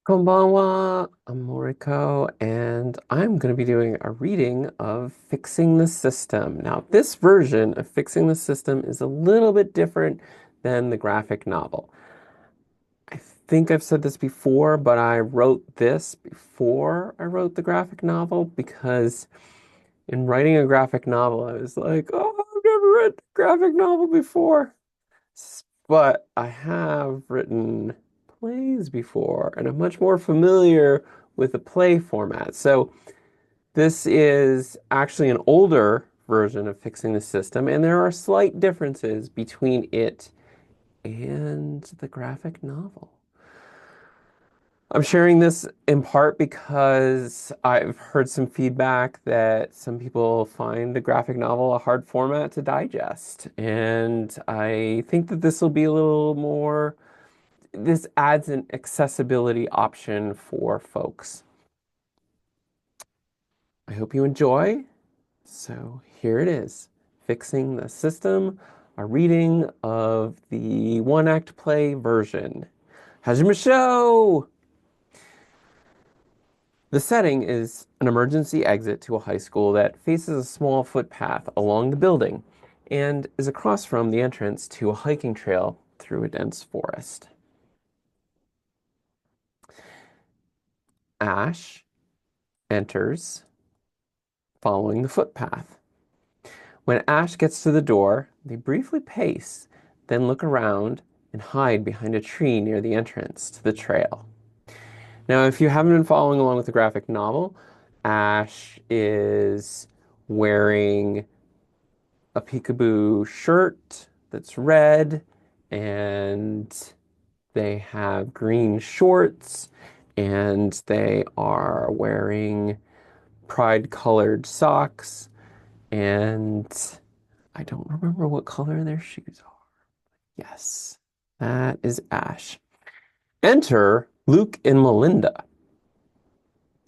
Konbanwa, I'm Moriko, and I'm going to be doing a reading of Fixing the System. Now, this version of Fixing the System is a little bit different than the graphic novel. I think I've said this before, but I wrote this before I wrote the graphic novel because in writing a graphic novel, I was like, oh, I've never read a graphic novel before. But I have written plays before, and I'm much more familiar with the play format. So this is actually an older version of Fixing the System, and there are slight differences between it and the graphic novel. I'm sharing this in part because I've heard some feedback that some people find the graphic novel a hard format to digest. And I think that this will be a little more, this adds an accessibility option for folks. I hope you enjoy. So here it is, Fixing the System, a reading of the one act play version. Hajime Show! The setting is an emergency exit to a high school that faces a small footpath along the building and is across from the entrance to a hiking trail through a dense forest. Ash enters following the footpath. When Ash gets to the door, they briefly pace, then look around and hide behind a tree near the entrance to the trail. Now, if you haven't been following along with the graphic novel, Ash is wearing a peekaboo shirt that's red, and they have green shorts, and they are wearing pride-colored socks, and I don't remember what color their shoes are. Yes, that is Ash. Enter Luke and Melinda,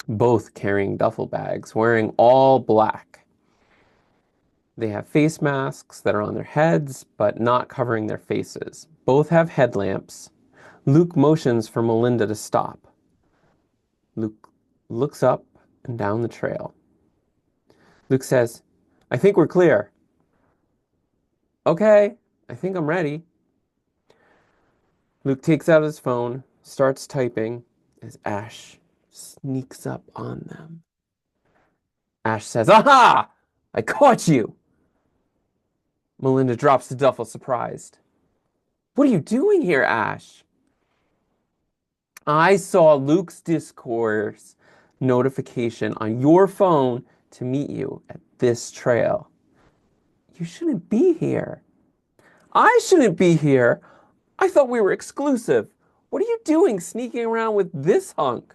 both carrying duffel bags, wearing all black. They have face masks that are on their heads, but not covering their faces. Both have headlamps. Luke motions for Melinda to stop. Luke looks up and down the trail. Luke says, I think we're clear. Okay, I think I'm ready. Luke takes out his phone, starts typing as Ash sneaks up on them. Ash says, Aha! I caught you! Melinda drops the duffel, surprised. What are you doing here, Ash? I saw Luke's discourse notification on your phone to meet you at this trail. You shouldn't be here. I shouldn't be here. I thought we were exclusive. What are you doing sneaking around with this hunk?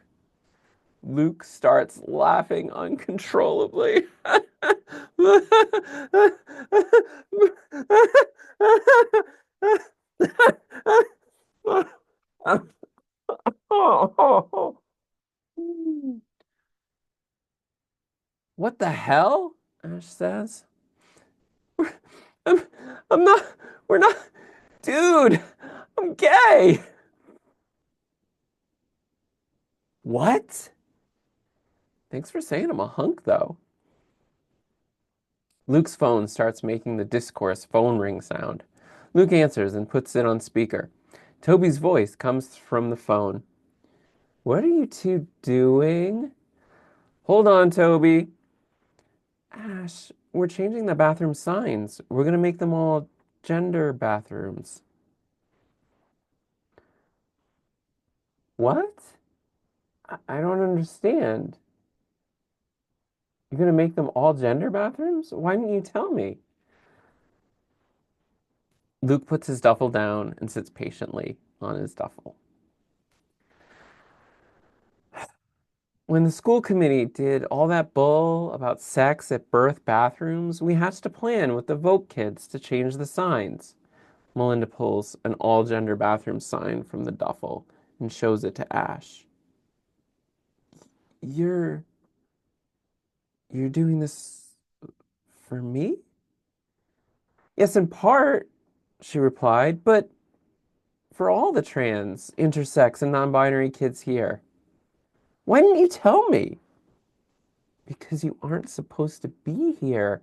Luke starts laughing uncontrollably. What the hell? Ash says. I'm, I'm not, we're not, dude, I'm gay. What? Thanks for saying I'm a hunk, though. Luke's phone starts making the discourse phone ring sound. Luke answers and puts it on speaker. Toby's voice comes from the phone. What are you two doing? Hold on, Toby. Ash, we're changing the bathroom signs. We're gonna make them all gender bathrooms. What? I don't understand. You're gonna make them all gender bathrooms? Why didn't you tell me? Luke puts his duffel down and sits patiently on his duffel. When the school committee did all that bull about sex at birth bathrooms, we hatched a plan with the Vogue kids to change the signs. Melinda pulls an all-gender bathroom sign from the duffel and shows it to Ash. You're you're doing this for me? Yes, in part, she replied, but for all the trans, intersex, and non-binary kids here. Why didn't you tell me? Because you aren't supposed to be here.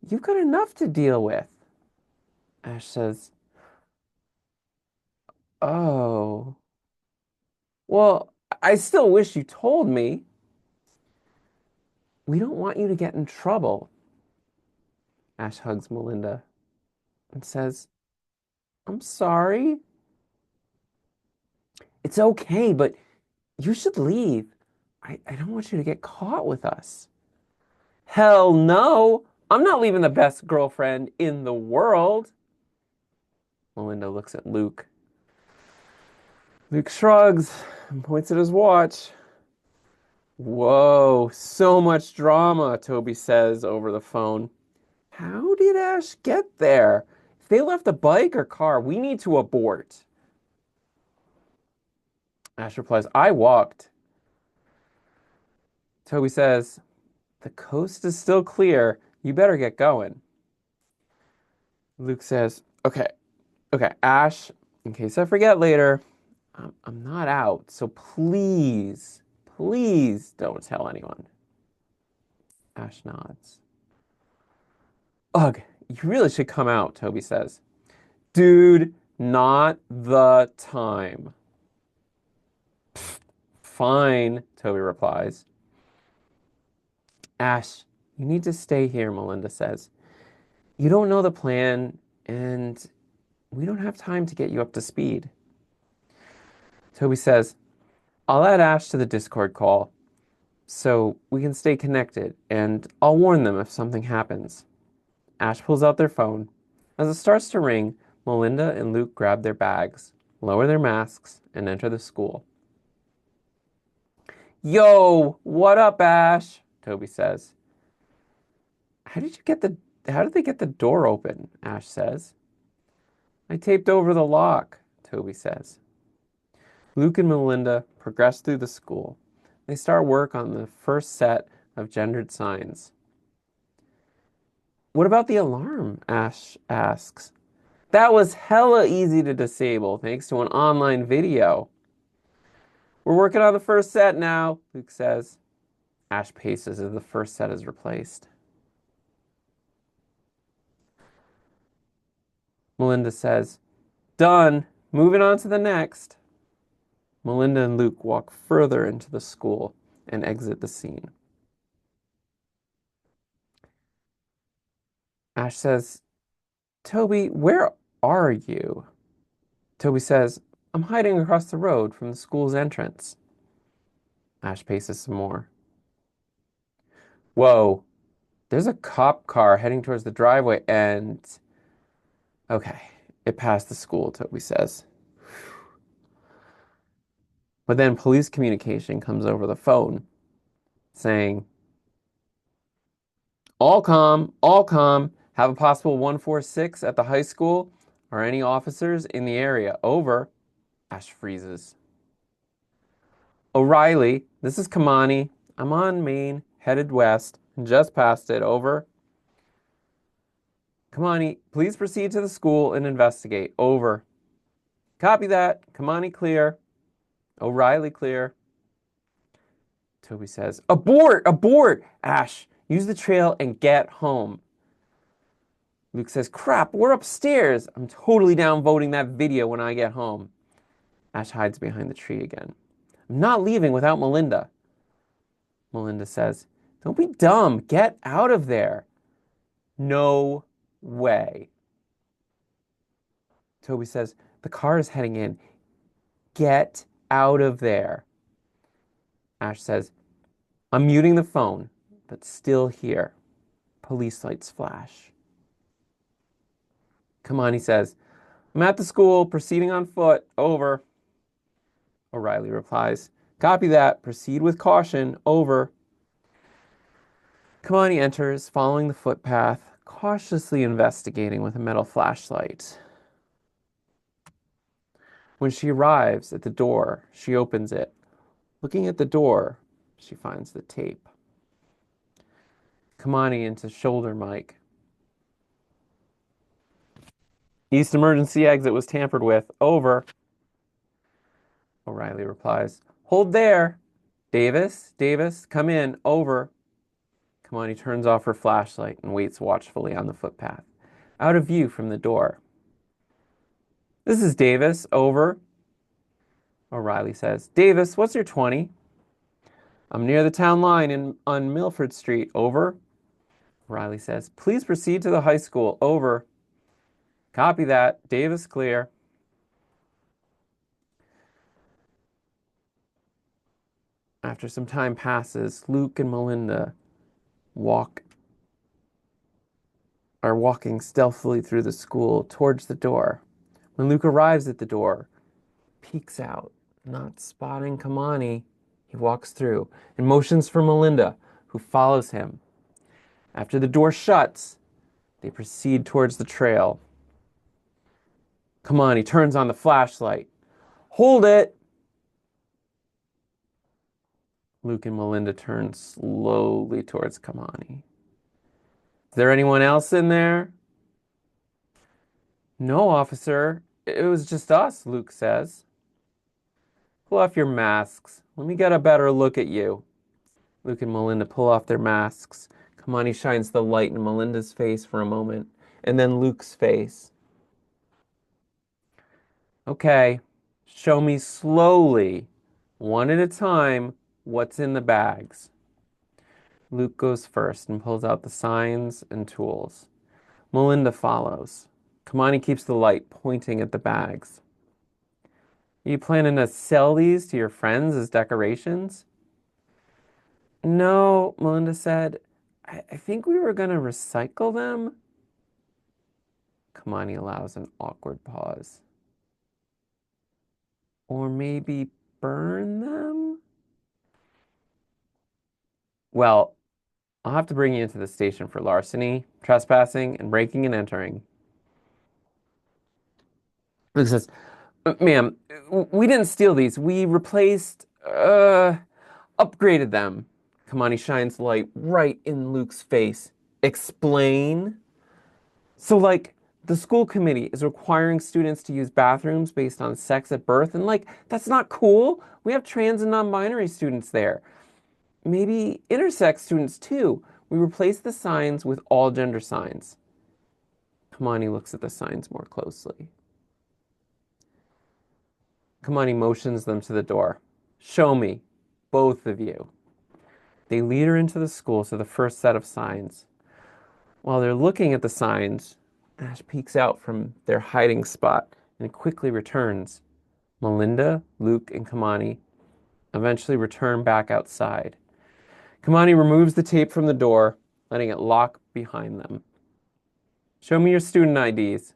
You've got enough to deal with. Ash says, Oh, well, I still wish you told me. We don't want you to get in trouble. Ash hugs Melinda and says, I'm sorry. It's okay, but you should leave. I don't want you to get caught with us. Hell no. I'm not leaving the best girlfriend in the world. Melinda looks at Luke. Luke shrugs and points at his watch. Whoa, so much drama, Toby says over the phone. How did Ash get there? If they left a bike or car, we need to abort. Ash replies, I walked. Toby says, the coast is still clear. You better get going. Luke says, okay, Ash, in case I forget later, I'm not out, so please don't tell anyone. Ash nods. Ugh, you really should come out, Toby says. Dude, not the time. Fine, Toby replies. Ash, you need to stay here, Melinda says. You don't know the plan, and we don't have time to get you up to speed. Toby says, I'll add Ash to the Discord call so we can stay connected, and I'll warn them if something happens. Ash pulls out their phone. As it starts to ring, Melinda and Luke grab their bags, lower their masks, and enter the school. Yo, what up, Ash? Toby says. How did you get the How did they get the door open? Ash says. I taped over the lock, Toby says. Luke and Melinda progress through the school. They start work on the first set of gendered signs. What about the alarm? Ash asks. That was hella easy to disable thanks to an online video. We're working on the first set now, Luke says. Ash paces as the first set is replaced. Melinda says, Done. Moving on to the next. Melinda and Luke walk further into the school and exit the scene. Ash says, Toby, where are you? Toby says, I'm hiding across the road from the school's entrance. Ash paces some more. Whoa, there's a cop car heading towards the driveway and... Okay, it passed the school, Toby says. But then police communication comes over the phone saying, all calm, have a possible 146 at the high school or any officers in the area. Over. Ash freezes. O'Reilly, this is Kamani. I'm on Main, headed west, and just past it. Over. Kamani, please proceed to the school and investigate. Over. Copy that. Kamani clear. O'Reilly clear. Toby says, Abort! Abort! Ash, use the trail and get home. Luke says, Crap, we're upstairs. I'm totally down voting that video when I get home. Ash hides behind the tree again. I'm not leaving without Melinda. Melinda says, Don't be dumb. Get out of there. No way. Toby says, The car is heading in. Get out of there. Ash says, I'm muting the phone, but still here. Police lights flash. Come on, he says. I'm at the school, proceeding on foot. Over. O'Reilly replies. Copy that. Proceed with caution. Over. Kamani enters, following the footpath, cautiously investigating with a metal flashlight. When she arrives at the door, she opens it. Looking at the door, she finds the tape. Kamani into shoulder mic. East emergency exit was tampered with. Over. O'Reilly replies. Hold there. Davis, Davis, come in, over. Kamani turns off her flashlight and waits watchfully on the footpath, out of view from the door. This is Davis, over. O'Reilly says, Davis, what's your 20? I'm near the town line on Milford Street, over. O'Reilly says, please proceed to the high school, over. Copy that. Davis, clear. After some time passes, Luke and Melinda walk are walking stealthily through the school towards the door. When Luke arrives at the door, peeks out, not spotting Kamani, he walks through and motions for Melinda, who follows him. After the door shuts, they proceed towards the trail. Kamani turns on the flashlight. Hold it! Luke and Melinda turn slowly towards Kamani. Is there anyone else in there? No, officer. It was just us, Luke says. Pull off your masks. Let me get a better look at you. Luke and Melinda pull off their masks. Kamani shines the light in Melinda's face for a moment, and then Luke's face. Okay, show me slowly, one at a time, what's in the bags. Luke goes first and pulls out the signs and tools. Melinda follows. Kamani keeps the light pointing at the bags. Are you planning to sell these to your friends as decorations? No, Melinda said. I think we were going to recycle them. Kamani allows an awkward pause. Or maybe burn them? Well, I'll have to bring you into the station for larceny, trespassing, and breaking and entering. Luke says, Ma'am, we didn't steal these. We upgraded them. Kamani shines light right in Luke's face. Explain. So, like, the school committee is requiring students to use bathrooms based on sex at birth, and, like, that's not cool. We have trans and non-binary students there. Maybe intersex students, too. We replace the signs with all gender signs. Kamani looks at the signs more closely. Kamani motions them to the door. Show me, both of you. They lead her into the school to the first set of signs. While they're looking at the signs, Ash peeks out from their hiding spot and quickly returns. Melinda, Luke, and Kamani eventually return back outside. Kamani removes the tape from the door, letting it lock behind them. Show me your student IDs.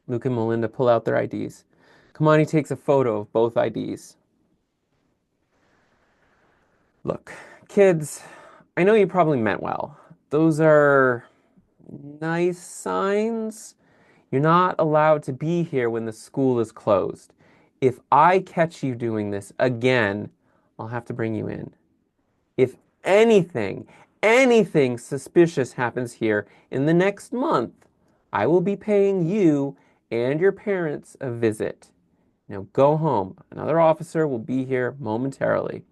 Luke and Melinda pull out their IDs. Kamani takes a photo of both IDs. Look, kids, I know you probably meant well. Those are nice signs. You're not allowed to be here when the school is closed. If I catch you doing this again, I'll have to bring you in. If anything suspicious happens here in the next month, I will be paying you and your parents a visit. Now go home. Another officer will be here momentarily.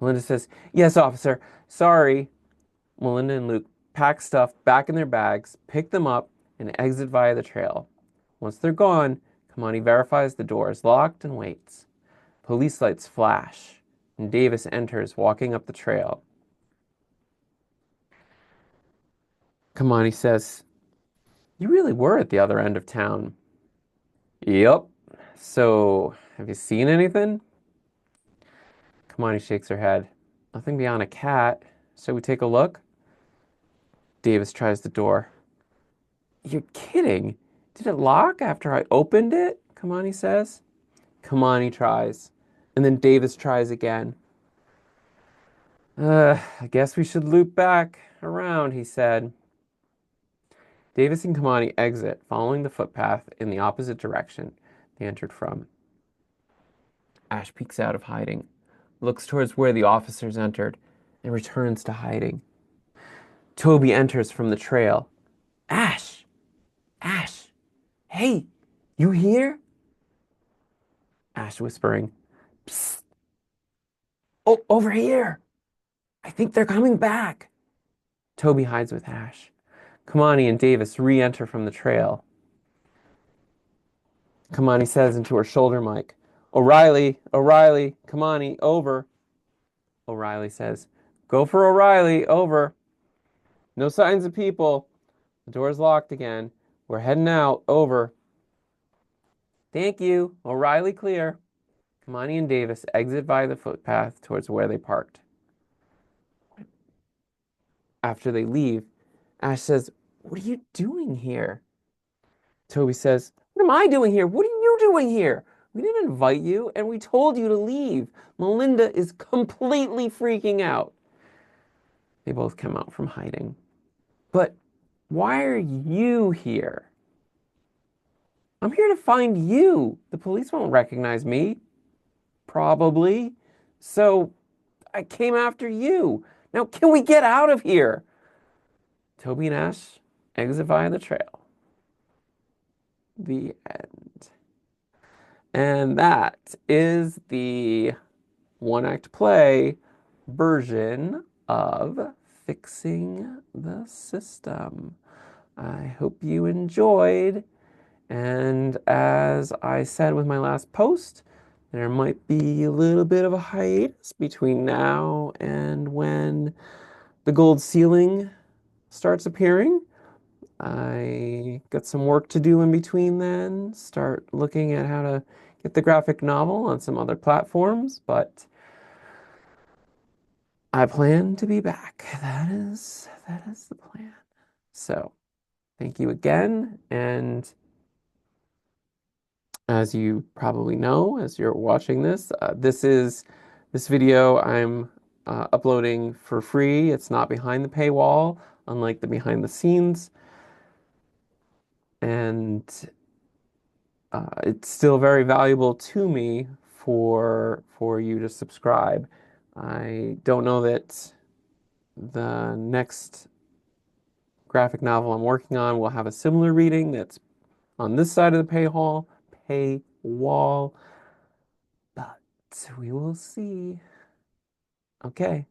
Melinda says, Yes, officer. Sorry. Melinda and Luke pack stuff back in their bags, pick them up, and exit via the trail. Once they're gone, Kamani verifies the door is locked and waits. Police lights flash, and Davis enters, walking up the trail. Kamani says, You really were at the other end of town. Yep. So, have you seen anything? Kamani shakes her head. Nothing beyond a cat. Shall we take a look? Davis tries the door. You're kidding. Did it lock after I opened it? Kamani says. Kamani tries. And then Davis tries again. I guess we should loop back around, he said. Davis and Kamani exit, following the footpath in the opposite direction they entered from. Ash peeks out of hiding, looks towards where the officers entered, and returns to hiding. Toby enters from the trail. Ash! Ash! Hey! You here? Ash whispering. Psst! Oh, over here. I think they're coming back. Toby hides with Ash. Kamani and Davis re-enter from the trail. Kamani says into her shoulder mic, O'Reilly, O'Reilly, Kamani, over. O'Reilly says, Go for O'Reilly, over. No signs of people. The door's locked again. We're heading out, over. Thank you. O'Reilly clear. Kamani and Davis exit via the footpath towards where they parked. After they leave, Ash says, What are you doing here? Toby says, What am I doing here? What are you doing here? We didn't invite you, and we told you to leave. Melinda is completely freaking out. They both come out from hiding. But why are you here? I'm here to find you. The police won't recognize me. Probably. So I came after you. Now, can we get out of here? Toby and Ash exit via the trail. The end. And that is the one act play version of Fixing the System. I hope you enjoyed. And as I said with my last post, there might be a little bit of a hiatus between now and when the gold ceiling starts appearing. I got some work to do in between then, start looking at how to get the graphic novel on some other platforms, but I plan to be back. That is the plan. So, thank you again, and as you probably know, as you're watching this, this video I'm uploading for free. It's not behind the paywall, unlike the behind the scenes, and it's still very valuable to me for you to subscribe. I don't know that the next graphic novel I'm working on will have a similar reading that's on this side of the paywall, but we will see. Okay.